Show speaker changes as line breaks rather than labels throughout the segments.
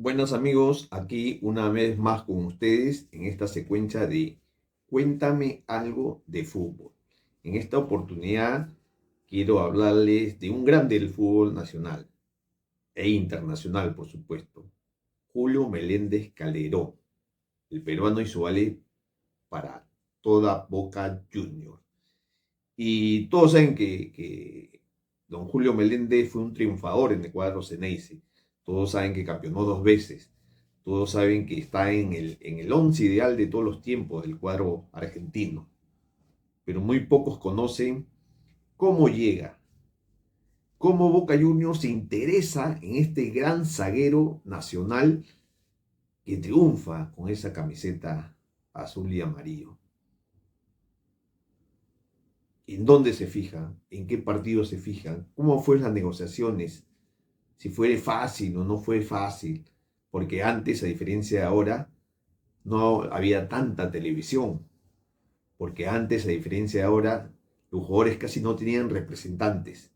Buenos amigos, aquí una vez más con ustedes en esta secuencia de Cuéntame algo de fútbol. En esta oportunidad quiero hablarles de un grande del fútbol nacional e internacional, por supuesto, Julio Meléndez Calderón. El peruano hizo vale para toda Boca Juniors. Y todos saben que don Julio Meléndez fue un triunfador en el cuadro Ceneice. Todos saben que campeonó dos veces. Todos saben que está en el once ideal de todos los tiempos del cuadro argentino. Pero muy pocos conocen cómo llega, cómo Boca Juniors se interesa en este gran zaguero nacional que triunfa con esa camiseta azul y amarillo. ¿En dónde se fijan? ¿En qué partido se fijan? ¿Cómo fueron las negociaciones? Si fue fácil o no fue fácil. Porque antes, a diferencia de ahora, no había tanta televisión. Porque antes, a diferencia de ahora, los jugadores casi no tenían representantes.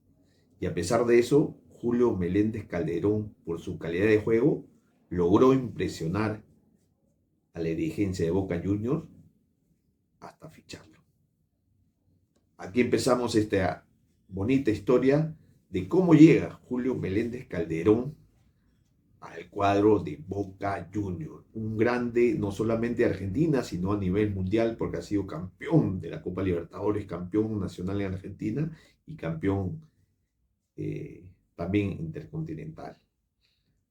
Y a pesar de eso, Julio Meléndez Calderón, por su calidad de juego, logró impresionar a la dirigencia de Boca Juniors hasta ficharlo. Aquí empezamos esta bonita historia de cómo llega Julio Meléndez Calderón al cuadro de Boca Juniors. Un grande no solamente de Argentina, sino a nivel mundial, porque ha sido campeón de la Copa Libertadores, campeón nacional en Argentina y campeón también intercontinental.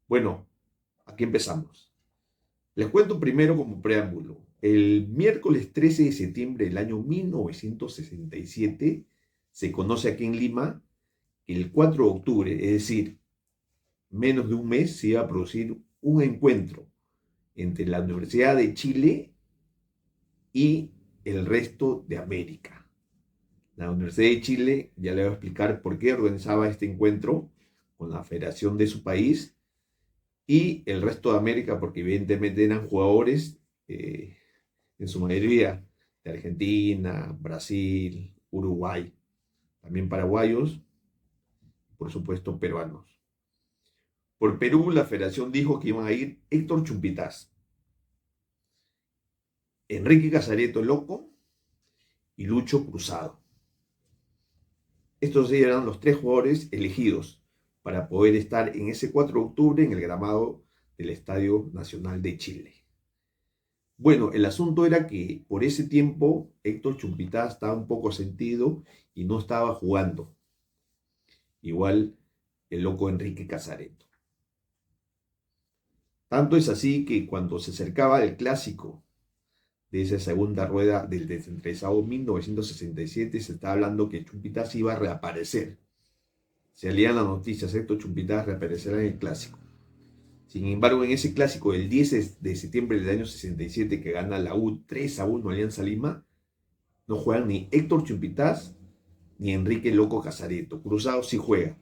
Bueno, aquí empezamos. Les cuento primero como preámbulo. El miércoles 13 de septiembre del año 1967 se conoce aquí en Lima que el 4 de octubre, es decir, menos de un mes, se iba a producir un encuentro entre la Universidad de Chile y el resto de América. La Universidad de Chile, ya le voy a explicar por qué organizaba este encuentro con la federación de su país, y el resto de América, porque evidentemente eran jugadores, en su mayoría, de Argentina, Brasil, Uruguay, también paraguayos, por supuesto peruanos. Por Perú, la federación dijo que iban a ir Héctor Chumpitaz, Enrique Casareto Loco y Lucho Cruzado. Estos eran los tres jugadores elegidos para poder estar en ese 4 de octubre en el gramado del Estadio Nacional de Chile. Bueno, el asunto era que por ese tiempo Héctor Chumpitaz estaba un poco sentido y no estaba jugando. Igual el loco Enrique Casareto. Tanto es así que cuando se acercaba el clásico de esa segunda rueda del descentralizado 1967, se estaba hablando que Chumpitaz iba a reaparecer. Se leían las noticias, Héctor Chumpitaz reaparecerá en el clásico. Sin embargo, en ese clásico del 10 de septiembre del año 67 que gana la U 3-1 Alianza Lima, no juegan ni Héctor Chumpitaz ni Enrique Loco Casareto. Cruzado sí juega.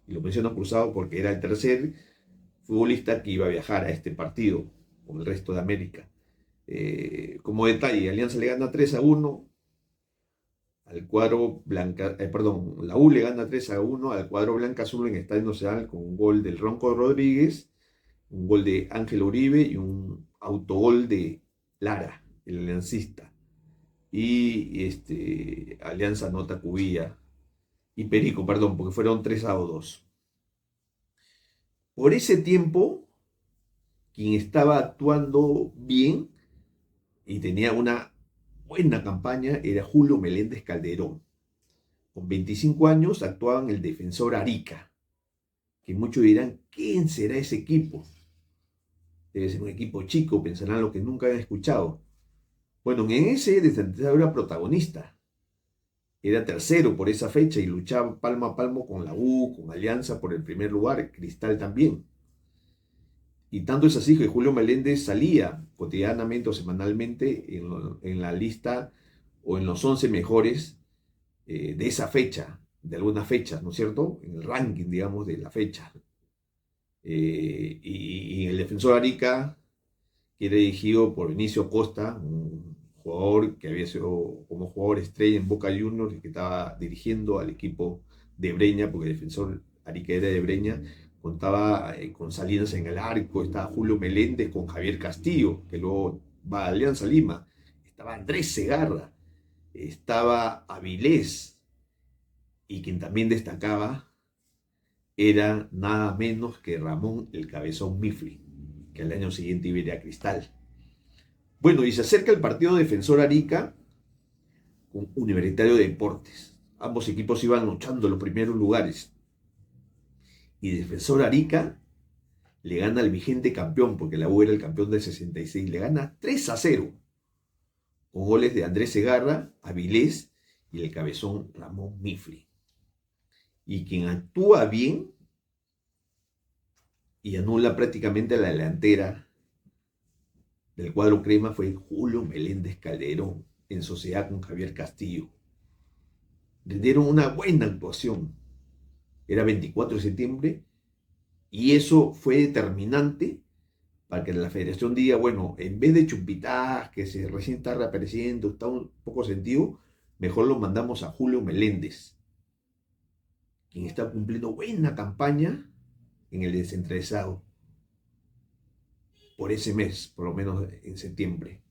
Y lo menciono Cruzado porque era el tercer futbolista que iba a viajar a este partido con el resto de América. Como detalle, Alianza le gana 3-1 al cuadro blanca, la U le gana 3-1 al cuadro Blanca Azul en Estadio Nacional con un gol del Ronco Rodríguez, un gol de Ángel Uribe y un autogol de Lara, el aliancista. Y Alianza anota Cubilla y Perico, perdón, porque fueron 3-2. Por ese tiempo, quien estaba actuando bien y tenía una buena campaña era Julio Meléndez Calderón. Con 25 años actuaba en el Defensor Arica, que muchos dirán, ¿quién será ese equipo? Debe ser un equipo chico, pensarán lo que nunca han escuchado. Bueno, en ese Defensor era protagonista. Era tercero por esa fecha y luchaba palmo a palmo con la U, con Alianza por el primer lugar, Cristal también. Y tanto es así que Julio Meléndez salía cotidianamente o semanalmente en la lista o en los 11 mejores de esa fecha, de alguna fecha, ¿no es cierto? En el ranking, digamos, de la fecha. Y el Defensor Arica, que era dirigido por Vinicio Costa, un jugador que había sido como jugador estrella en Boca Juniors y que estaba dirigiendo al equipo de Breña, porque el Defensor Arica era de Breña, Contaba con Salinas en el arco, estaba Julio Meléndez con Javier Castillo, que luego va a Alianza Lima. Estaba Andrés Segarra, estaba Avilés, y quien también destacaba era nada menos que Ramón el Cabezón Mifli, que al año siguiente iba a Cristal. Bueno, y se acerca el partido Defensor Arica con Universitario de Deportes. Ambos equipos iban luchando en los primeros lugares. Y Defensor Arica le gana al vigente campeón, porque la U era el campeón del 66, le gana 3-0, con goles de Andrés Segarra, Avilés y el cabezón Ramón Mifli. Y quien actúa bien y anula prácticamente la delantera del cuadro crema fue Julio Meléndez Calderón, en sociedad con Javier Castillo. Le dieron una buena actuación. Era 24 de septiembre y eso fue determinante para que la federación diga, bueno, en vez de Chumpitaz, que se recién está reapareciendo, está un poco sentido, mejor lo mandamos a Julio Meléndez, quien está cumpliendo buena campaña en el descentralizado por ese mes, por lo menos en septiembre.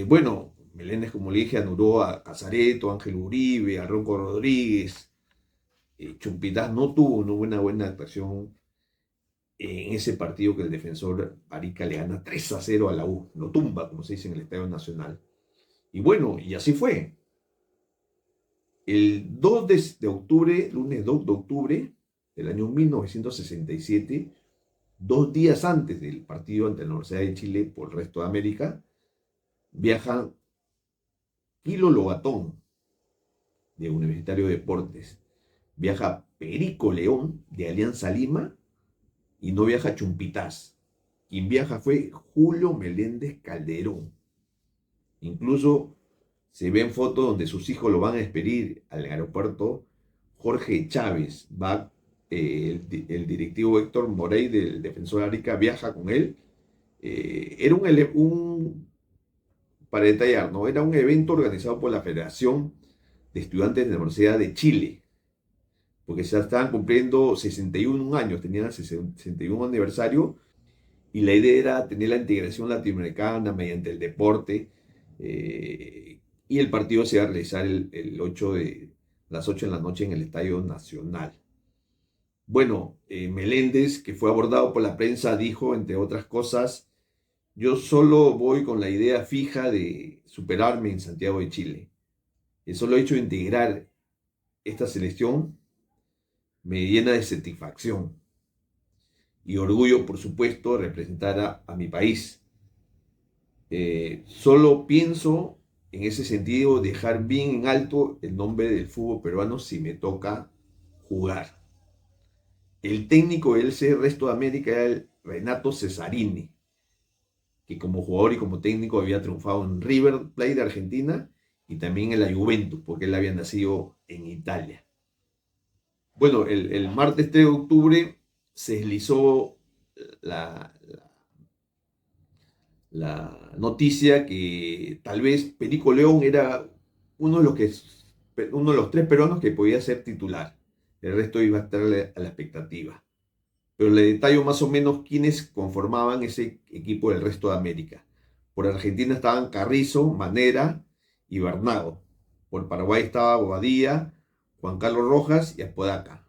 Bueno, Meléndez, como le dije, anuló a Casareto, Ángel Uribe, a Ronco Rodríguez. Chumpitaz no tuvo una buena actuación en ese partido que el Defensor Arica le gana 3-0 a la U, lo tumba, como se dice en el Estadio Nacional. Y bueno, y así fue. El 2 de octubre, lunes 2 de octubre del año 1967, 2 días antes del partido ante la Universidad de Chile por el resto de América, viaja Kilo Lobatón, de Universitario de Deportes, viaja Perico León, de Alianza Lima, y no viaja Chumpitaz. Quien viaja fue Julio Meléndez Calderón. Incluso se ven fotos donde sus hijos lo van a despedir al aeropuerto. Jorge Chávez va, el directivo Héctor Morey del Defensor Arica viaja con él. Era para detallar, ¿no? Era un evento organizado por la Federación de Estudiantes de la Universidad de Chile, porque se estaban cumpliendo 61 años, tenían el 61 aniversario, y la idea era tener la integración latinoamericana mediante el deporte, y el partido se iba a realizar el 8 de las 8 de la noche en el Estadio Nacional. Bueno, Meléndez, que fue abordado por la prensa, dijo, entre otras cosas, yo solo voy con la idea fija de superarme en Santiago de Chile. El solo hecho de integrar esta selección me llena de satisfacción y orgullo, por supuesto, representar a mi país. Solo pienso en ese sentido dejar bien en alto el nombre del fútbol peruano si me toca jugar. El técnico del resto de América era el Renato Cesarini, que como jugador y como técnico había triunfado en River Plate de Argentina y también en la Juventus, porque él había nacido en Italia. Bueno, el martes 3 de octubre se deslizó la, la noticia que tal vez Perico León era uno de los 3 peruanos que podía ser titular. El resto iba a estar a la expectativa. Pero le detallo más o menos quiénes conformaban ese equipo del resto de América. Por Argentina estaban Carrizo, Manera y Bernardo. Por Paraguay estaba Bobadilla, Juan Carlos Rojas y Apodaca.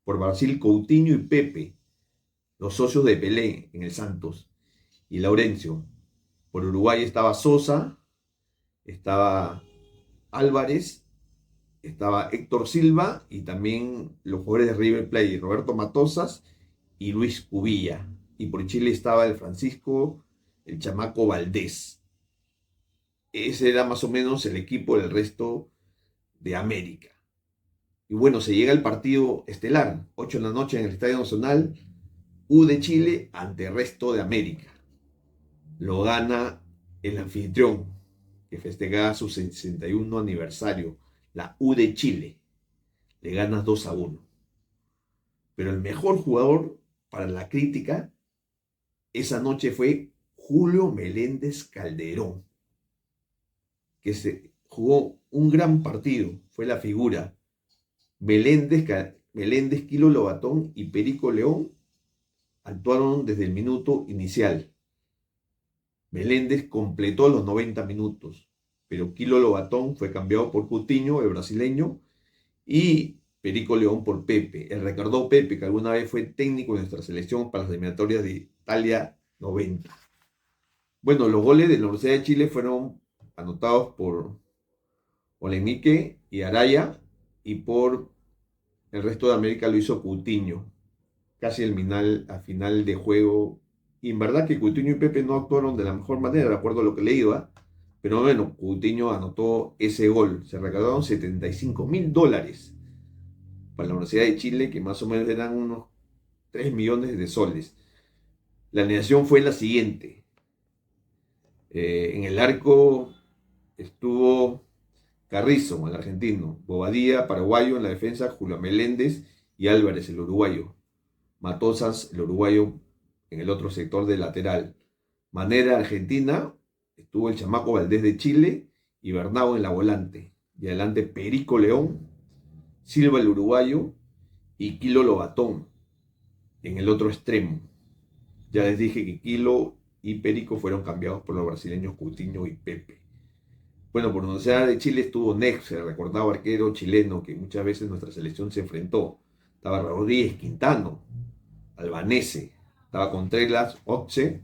Por Brasil, Coutinho y Pepe, los socios de Pelé en el Santos, y Laurencio. Por Uruguay estaba Sosa, estaba Álvarez, estaba Héctor Silva y también los jugadores de River Plate, Roberto Matosas y Luis Cubilla. Y por Chile estaba el Francisco, el Chamaco Valdés. Ese era más o menos el equipo del resto de América. Y bueno, se llega el partido estelar, 8 de la noche en el Estadio Nacional, U de Chile ante el resto de América. Lo gana el anfitrión, que festejaba su 61 aniversario, la U de Chile. Le ganas 2-1. Pero el mejor jugador para la crítica esa noche fue Julio Meléndez Calderón, que se jugó un gran partido, fue la figura. Meléndez, Quilo Lobatón y Perico León actuaron desde el minuto inicial. Meléndez completó los 90 minutos, pero Quilo Lobatón fue cambiado por Coutinho, el brasileño, y Perico León por Pepe, el Ricardo Pepe, que alguna vez fue técnico de nuestra selección para las eliminatorias de Italia 90. Bueno, los goles de la Universidad de Chile fueron anotados por Olenique y Araya, y por el resto de América lo hizo Coutinho, casi a final de juego. Y en verdad que Coutinho y Pepe no actuaron de la mejor manera, de acuerdo a lo que leí, ¿va? Pero bueno, Coutinho anotó ese gol. Se recaudaron $75.000 para la Universidad de Chile, que más o menos eran unos 3 millones de soles. La alineación fue la siguiente. En el arco estuvo Carrizo, el argentino; Bobadilla, paraguayo; en la defensa, Julio Meléndez y Álvarez, el uruguayo; Matosas, el uruguayo, en el otro sector de lateral; Manera, Argentina; estuvo el chamaco Valdés de Chile y Bernau en la volante; y adelante Perico León, Silva el uruguayo y Quilo Lobatón en el otro extremo. Ya les dije que Quilo y Perico fueron cambiados por los brasileños Coutinho y Pepe. Bueno, por la Universidad de Chile estuvo Nex, el recordado arquero chileno que muchas veces nuestra selección se enfrentó. Estaba Rodríguez, Quintano, Albanese, estaba Contreras, Otze,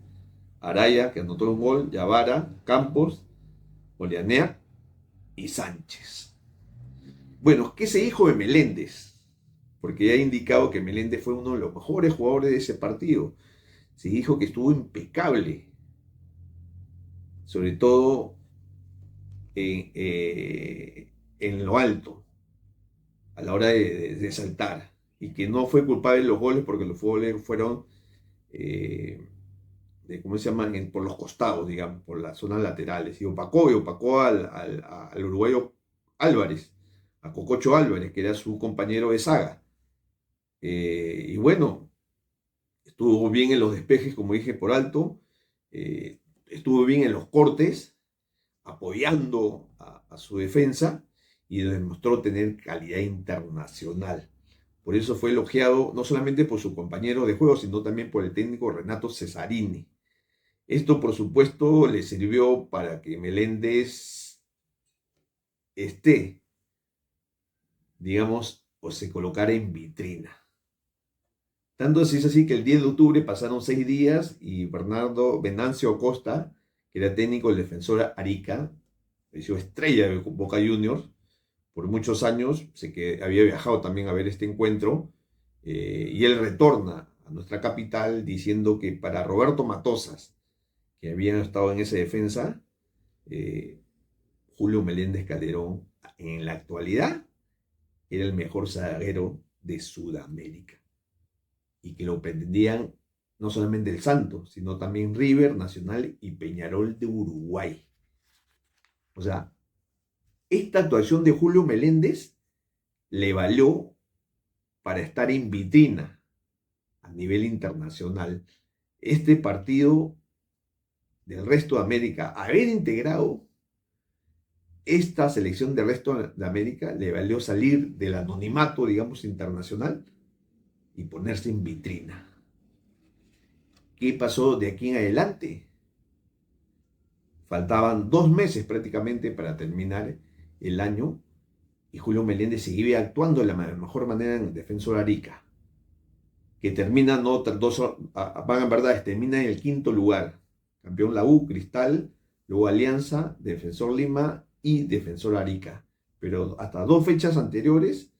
Araya, que anotó un gol, Yavara, Campos, Olianea y Sánchez. Bueno, ¿qué se dijo de Meléndez? Porque ya he indicado que Meléndez fue uno de los mejores jugadores de ese partido. Se dijo que estuvo impecable, sobre todo en lo alto, a la hora de saltar, y que no fue culpable de los goles, porque los goles fueron, ¿cómo se llaman? Por los costados, digamos, por las zonas laterales, y opacó al uruguayo Álvarez, a Cococho Álvarez, que era su compañero de saga. Y bueno, estuvo bien en los despejes, como dije, por alto, estuvo bien en los cortes, apoyando a su defensa, y demostró tener calidad internacional. Por eso fue elogiado no solamente por su compañero de juego, sino también por el técnico Renato Cesarini. Esto, por supuesto, le sirvió para que Meléndez esté, digamos, o se colocara en vitrina. Tanto así es así que el 10 de octubre pasaron 6 días y Bernardo Venancio Acosta, que era técnico del Defensor Arica, hizo estrella de Boca Juniors por muchos años, sé que había viajado también a ver este encuentro, y él retorna a nuestra capital diciendo que para Roberto Matosas, que habían estado en esa defensa, Julio Meléndez Calderón en la actualidad era el mejor zaguero de Sudamérica, y que lo pretendían no solamente el Santos, sino también River, Nacional y Peñarol de Uruguay. O sea, esta actuación de Julio Meléndez le valió para estar en vitrina a nivel internacional. Este partido del resto de América, haber integrado esta selección del resto de América, le valió salir del anonimato, digamos, internacional, y ponerse en vitrina. ¿Qué pasó de aquí en adelante? Faltaban 2 meses prácticamente para terminar el año, y Julio Meléndez seguía actuando de la mejor manera en el Defensor Arica, que termina, no, van en verdad, termina en el 5.º lugar. Campeón la U, Cristal, luego Alianza, Defensor Lima y Defensor Arica. Pero hasta 2 fechas anteriores,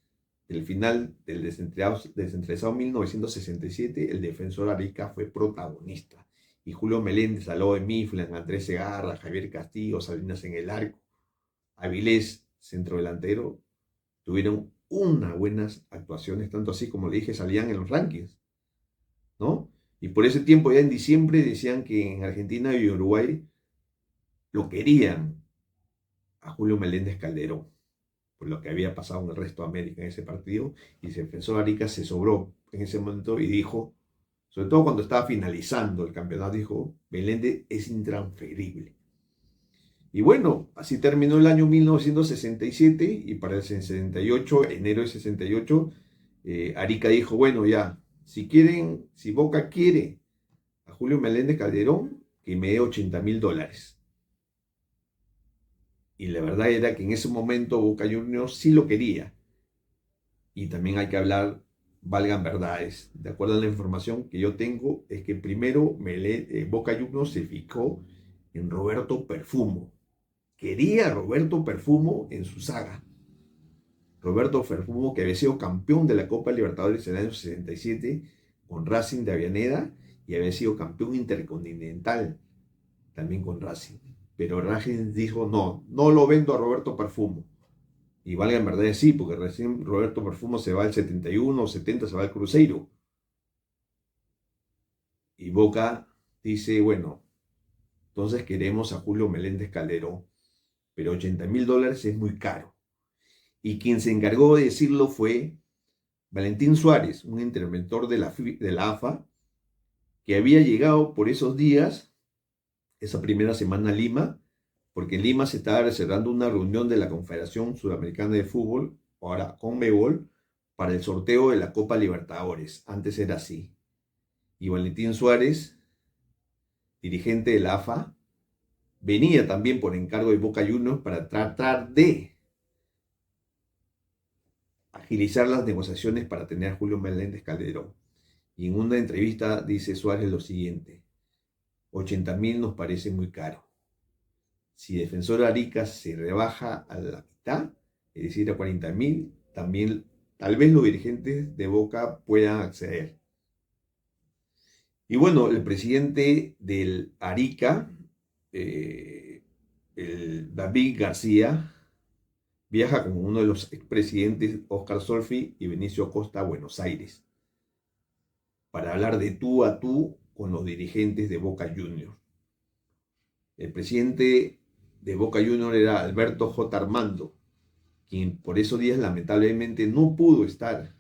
del final del desentresado 1967, el Defensor Arica fue protagonista. Y Julio Meléndez, al lado de Miflan, Andrés Segarra, Javier Castillo, Salinas en el arco, Avilés, centrodelantero, tuvieron unas buenas actuaciones, tanto así, como le dije, salían en los rankings, ¿no? Y por ese tiempo, ya en diciembre, decían que en Argentina y Uruguay lo querían a Julio Meléndez Calderón, por lo que había pasado en el resto de América en ese partido, y el Defensor Arica se sobró en ese momento y dijo, sobre todo cuando estaba finalizando el campeonato, dijo: Meléndez es intransferible. Y bueno, así terminó el año 1967, y para el 68, enero del 68, Arica dijo, bueno, ya, si quieren, si Boca quiere a Julio Meléndez Calderón, que me dé $80.000. Y la verdad era que en ese momento Boca Juniors sí lo quería. Y también hay que hablar, valgan verdades. De acuerdo a la información que yo tengo, es que primero Boca Juniors se fijó en Roberto Perfumo. Quería a Roberto Perfumo en su saga. Roberto Perfumo, que había sido campeón de la Copa Libertadores en el año 67 con Racing de Avellaneda y había sido campeón intercontinental también con Racing. Pero Racing dijo, no, no lo vendo a Roberto Perfumo. Y valga en verdad sí, porque recién Roberto Perfumo se va al 71 o 70, se va al Cruzeiro. Y Boca dice, bueno, entonces queremos a Julio Meléndez Calderón, pero $80.000 es muy caro. Y quien se encargó de decirlo fue Valentín Suárez, un interventor de la AFA, que había llegado por esos días, esa primera semana a Lima, porque en Lima se estaba reservando una reunión de la Confederación Sudamericana de Fútbol, ahora CONMEBOL, para el sorteo de la Copa Libertadores. Antes era así. Y Valentín Suárez, dirigente de la AFA, venía también por encargo de Boca Juniors para tratar de agilizar las negociaciones para tener a Julio Meléndez Calderón. Y en una entrevista dice Suárez lo siguiente: 80.000 nos parece muy caro. Si Defensor Arica se rebaja a la mitad, es decir, a 40.000, también tal vez los dirigentes de Boca puedan acceder. Y bueno, el presidente del Arica, el David García, viaja con uno de los expresidentes Óscar Solfi y Benicio Acosta a Buenos Aires para hablar de tú a tú con los dirigentes de Boca Juniors. El presidente de Boca Juniors era Alberto J. Armando, quien por esos días lamentablemente no pudo estar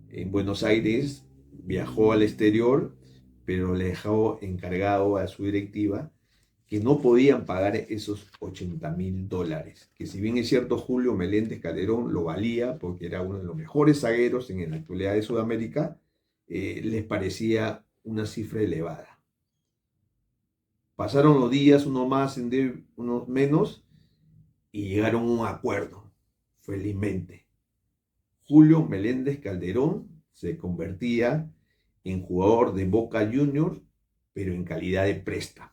en Buenos Aires, viajó al exterior, pero le dejó encargado a su directiva que no podían pagar esos $80.000, que si bien es cierto Julio Meléndez Calderón lo valía porque era uno de los mejores zagueros en la actualidad de Sudamérica, les parecía una cifra elevada. Pasaron los días, uno más, unos menos, y llegaron a un acuerdo, felizmente. Julio Meléndez Calderón se convertía en jugador de Boca Juniors, pero en calidad de préstamo.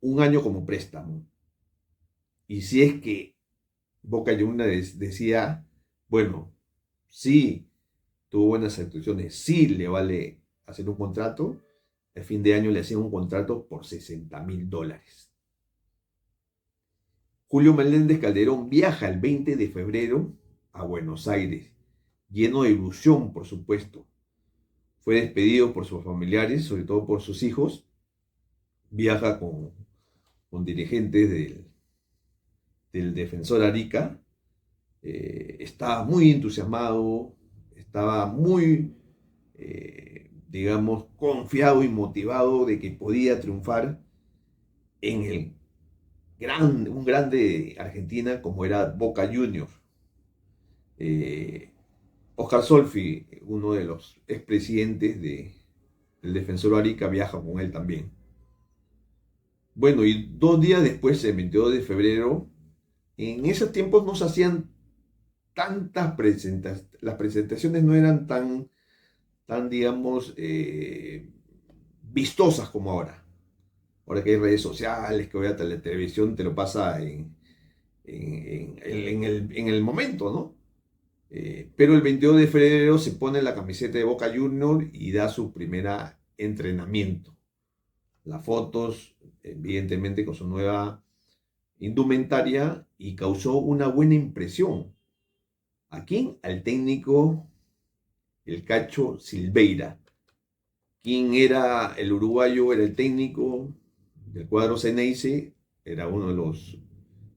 Un año como préstamo. Y si es que Boca Juniors decía, bueno, sí, tuvo buenas actuaciones, sí le vale hacer un contrato, al fin de año le hacían un contrato por $60.000. Julio Meléndez Calderón viaja el 20 de febrero a Buenos Aires, lleno de ilusión, por supuesto. Fue despedido por sus familiares, sobre todo por sus hijos. Viaja con dirigentes del Defensor Arica. Estaba muy entusiasmado, estaba muy, digamos, confiado y motivado de que podía triunfar en un grande de Argentina como era Boca Juniors. Oscar Solfi, uno de los expresidentes del Defensor Arica, viaja con él también. Bueno, y 2 días después, el 22 de febrero, en esos tiempos no se hacían tantas presentaciones, las presentaciones no eran tan digamos, vistosas como ahora. Ahora que hay redes sociales, que hoy hasta la televisión te lo pasa en el momento, ¿no? Pero el 22 de febrero se pone la camiseta de Boca Juniors y da su primer entrenamiento. Las fotos, evidentemente con su nueva indumentaria, y causó una buena impresión. ¿A quién? Al técnico, el Cacho Silveira. ¿Quién era el uruguayo? Era el técnico del cuadro Ceneice, era uno de los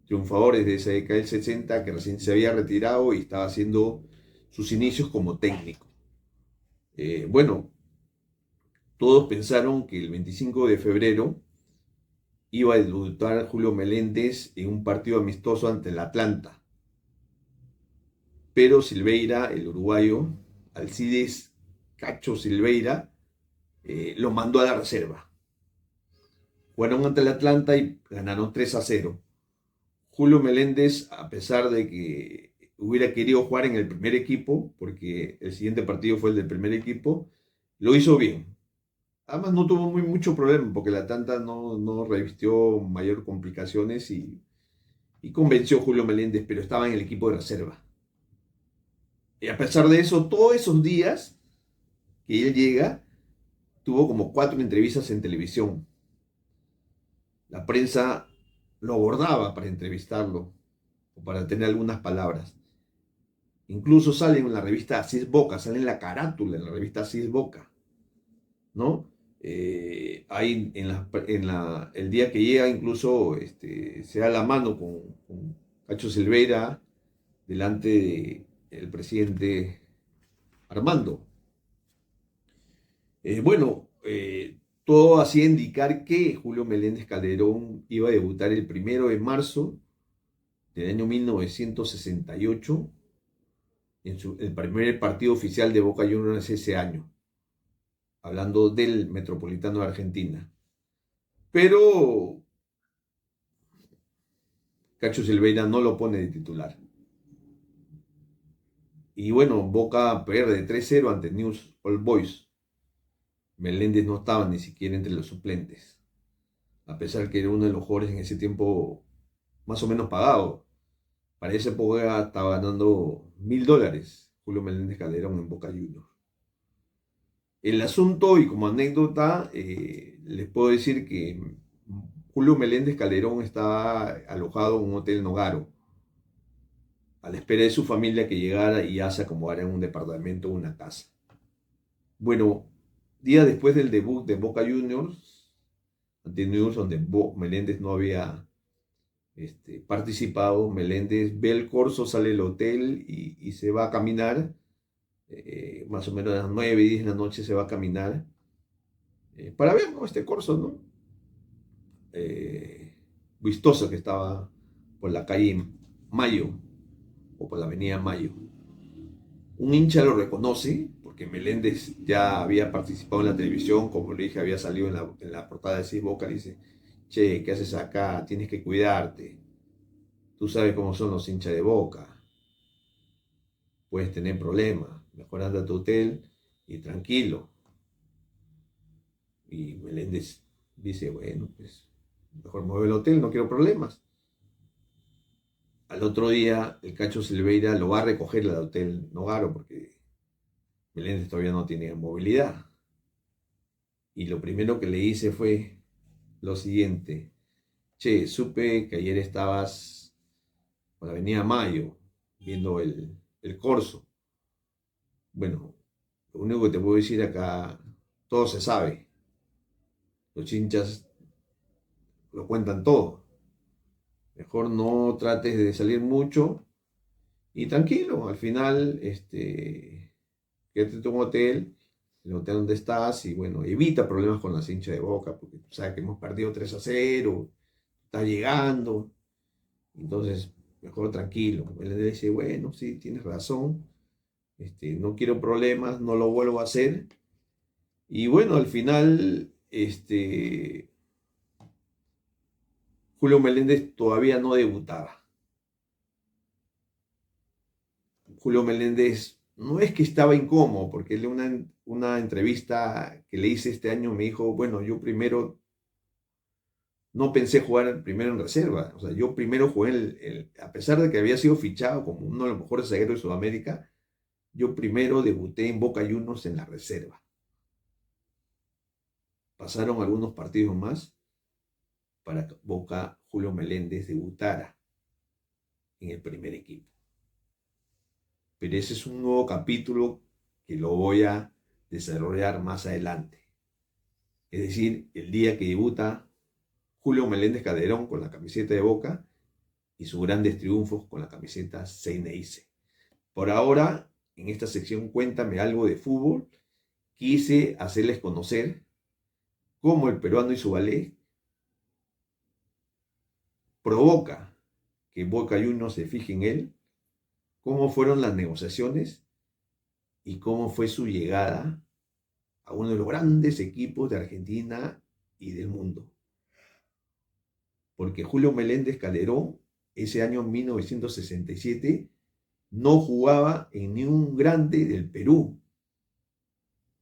triunfadores de esa década del 60, que recién se había retirado y estaba haciendo sus inicios como técnico. Bueno, todos pensaron que el 25 de febrero iba a debutar Julio Meléndez en un partido amistoso ante el Atlanta. pero Silveira, el uruguayo, Alcides Cacho Silveira, lo mandó a la reserva. Jugaron ante el Atlanta y ganaron 3-0. Julio Meléndez, a pesar de que hubiera querido jugar en el primer equipo, porque el siguiente partido fue el del primer equipo, lo hizo bien. Además no tuvo mucho problema, porque el Atlanta no revistió mayor complicaciones y convenció a Julio Meléndez, pero estaba en el equipo de reserva. Y a pesar de eso, todos esos días que él llega, tuvo como 4 entrevistas en televisión. La prensa lo abordaba para entrevistarlo o para tener algunas palabras. Incluso sale en la revista Asís Boca, sale en la carátula en la revista Asís Boca, ¿no? Ahí el día que llega incluso se da la mano con Cacho Silveira delante del presidente Armando. Bueno, todo hacía indicar que Julio Meléndez Calderón iba a debutar el 1 de marzo del año 1968 en el primer partido oficial de Boca Juniors ese año, hablando del Metropolitano de Argentina. Pero Cacho Silveira no lo pone de titular. Y bueno, Boca pierde 3-0 ante News Old Boys. Meléndez no estaba ni siquiera entre los suplentes, a pesar que era uno de los jugadores en ese tiempo más o menos pagado. Para esa época estaba ganando $1.000 Julio Meléndez Calderón en Boca Juniors. El asunto, y como anécdota, les puedo decir que Julio Meléndez Calderón estaba alojado en un hotel Nogaro, a la espera de su familia que llegara y ya se acomodara en un departamento o una casa. Bueno, días después del debut de Boca Juniors, ante News, donde Meléndez no había participado, Meléndez ve el corso, sale del hotel y se va a caminar, más o menos a las 9, 10 de la noche se va a caminar, para ver, ¿no?, este corso, ¿no? Vistoso, que estaba por la calle Mayo, o por la avenida Mayo. Un hincha lo reconoce, porque Meléndez ya había participado en la televisión, como le dije, había salido en la portada de Seis Boca. Le dice: che, ¿qué haces acá? Tienes que cuidarte. Tú sabes cómo son los hinchas de Boca. Puedes tener problemas. Mejor anda a tu hotel y tranquilo. Y Meléndez dice: bueno, pues mejor mueve el hotel, no quiero problemas. Al otro día, el Cacho Silveira lo va a recoger al hotel Nogaro, porque Meléndez todavía no tenía movilidad. Y lo primero que le hice fue lo siguiente: che, supe que ayer estabas por la avenida Mayo viendo el corso. Bueno, lo único que te puedo decir acá, todo se sabe. Los hinchas lo cuentan todo. Mejor no trates de salir mucho y tranquilo. Al final, quédate en tu hotel, el hotel donde estás, y bueno, evita problemas con las hinchas de Boca, porque tú sabes que hemos perdido 3-0, está llegando. Entonces, mejor tranquilo. Él le dice: bueno, sí, tienes razón. No quiero problemas, no lo vuelvo a hacer. Y bueno, al final, Julio Meléndez todavía no debutaba. Julio Meléndez no es que estaba incómodo, porque él en una entrevista que le hice este año me dijo: bueno, yo primero no pensé jugar primero en reserva. O sea, yo primero jugué a pesar de que había sido fichado como uno de los mejores zagueros de Sudamérica, yo primero debuté en Boca Juniors en la reserva. Pasaron algunos partidos más para que Boca Julio Meléndez debutara en el primer equipo. Pero ese es un nuevo capítulo que lo voy a desarrollar más adelante. Es decir, el día que debuta Julio Meléndez Calderón con la camiseta de Boca y sus grandes triunfos con la camiseta Xeneize. Por ahora, en esta sección Cuéntame algo de fútbol, quise hacerles conocer cómo el peruano Isubalé provoca que Boca Juniors se fije en él cómo fueron las negociaciones y cómo fue su llegada a uno de los grandes equipos de Argentina y del mundo. Porque Julio Meléndez Calderón, ese año 1967, no jugaba en ni un grande del Perú,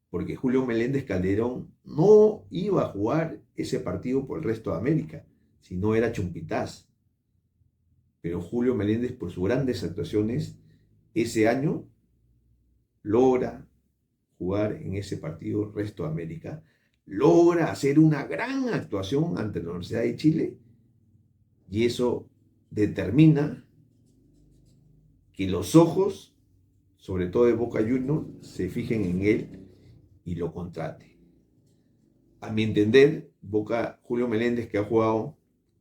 porque Julio Meléndez Calderón no iba a jugar ese partido por el resto de América, si no era Chumpitaz. Pero Julio Meléndez, por sus grandes actuaciones, ese año logra jugar en ese partido el resto de América, logra hacer una gran actuación ante la Universidad de Chile, y eso determina que los ojos, sobre todo de Boca Juniors, se fijen en él y lo contrate. A mi entender, Julio Meléndez, que ha jugado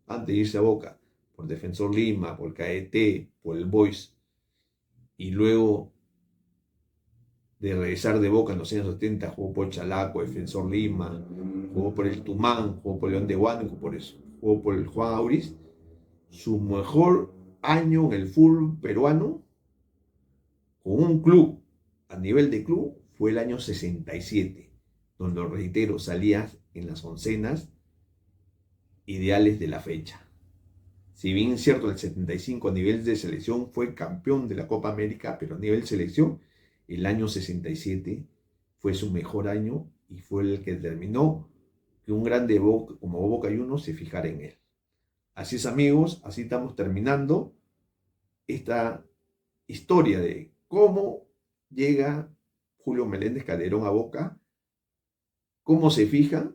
antes de irse a Boca, por Defensor Lima, por Caeté, por el Boys, y luego de regresar de Boca en los años 70, jugó por Chalaco, Defensor Lima, jugó por el Tumán, jugó por León de Huánuco, por eso, jugó por el Juan Auris. Su mejor año en el fútbol peruano con un club a nivel de club fue el año 67, donde, reitero, salía en las oncenas ideales de la fecha. Si bien es cierto, el 75 a nivel de selección fue campeón de la Copa América, pero a nivel selección, el año 67 fue su mejor año y fue el que determinó que un grande como Boca Juniors se fijara en él. Así es, amigos, así estamos terminando esta historia de cómo llega Julio Meléndez Calderón a Boca, cómo se fija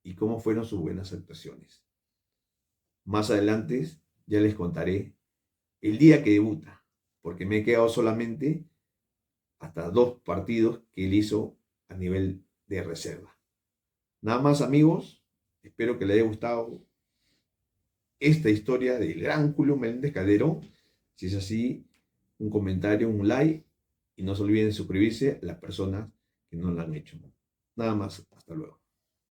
y cómo fueron sus buenas actuaciones. Más adelante ya les contaré el día que debuta, porque me he quedado solamente hasta 2 partidos que él hizo a nivel de reserva. Nada más, amigos, espero que les haya gustado esta historia del gran Julio Meléndez Calderón. Si es así, un comentario, un like, y no se olviden suscribirse a las personas que no lo han hecho. Nada más, hasta luego.